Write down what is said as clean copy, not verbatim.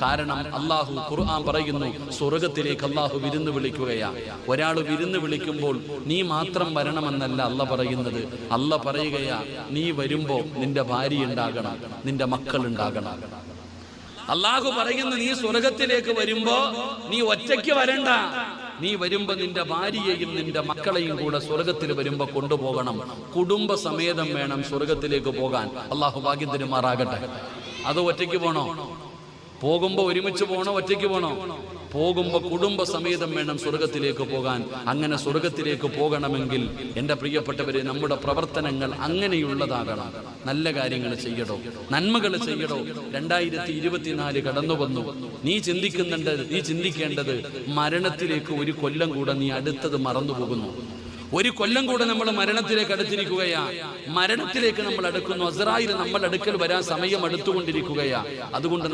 കാരണം അല്ലാഹു ഖുർആൻ പറയുന്നു, സ്വർഗ്ഗത്തിലേക്ക് അല്ലാഹു വിരുന്ന് വിളിക്കുകയാ. ഒരാൾ വിരുന്ന് വിളിക്കുമ്പോൾ നീ മാത്രം വരണമെന്നല്ല അല്ല പറയുന്നത്. അല്ല പറയുകയാ, നീ വരുമ്പോ നിന്റെ ഭാര്യ ഉണ്ടാകണം, നിന്റെ മക്കൾ ഉണ്ടാകണം. അല്ലാഹു പറയുന്നു, നീ സ്വർഗ്ഗത്തിലേക്ക് വരുമ്പോ നീ ഒറ്റയ്ക്ക് വരണ്ട. നീ വരുമ്പോ നിന്റെ ഭാര്യയെയും നിന്റെ മക്കളെയും കൂടെ സ്വർഗ്ഗത്തിൽ വരുമ്പോ കൊണ്ടുപോകണം. കുടുംബ സമേതം വേണം സ്വർഗ്ഗത്തിലേക്ക് പോകാൻ. അല്ലാഹു ഭാഗ്യം തരുമാറാകട്ടെ. അത് ഒറ്റയ്ക്ക് പോണോ? പോകുമ്പോ ഒരുമിച്ച് പോണോ? ഒറ്റയ്ക്ക് പോണോ? പോകുമ്പോ കുടുംബ സമേതം വേണം സ്വർഗ്ഗത്തിലേക്ക് പോകാൻ. അങ്ങനെ സ്വർഗ്ഗത്തിലേക്ക് പോകണമെങ്കിൽ എൻ്റെ പ്രിയപ്പെട്ടവരെ, നമ്മുടെ പ്രവർത്തനങ്ങൾ അങ്ങനെയുള്ളതാകണം. നല്ല കാര്യങ്ങൾ ചെയ്യടോ, നന്മകൾ ചെയ്യടോ. 2024 കടന്നു വന്നു. നീ ചിന്തിക്കേണ്ടത് മരണത്തിലേക്ക് ഒരു കൊല്ലം കൂടെ നീ അടുത്തത് മറന്നു പോകുന്നു. ഒരു കൊല്ലം കൂടെ നമ്മൾ മരണത്തിലേക്ക് അടുത്തിരിക്കുകയാ. മരണത്തിലേക്ക് നമ്മൾ അടുക്കുന്നു. അസ്രായിൽ നമ്മൾ അടുക്കൽ വരാൻ സമയം അടുത്തുകൊണ്ടിരിക്കുകയാ. അതുകൊണ്ട്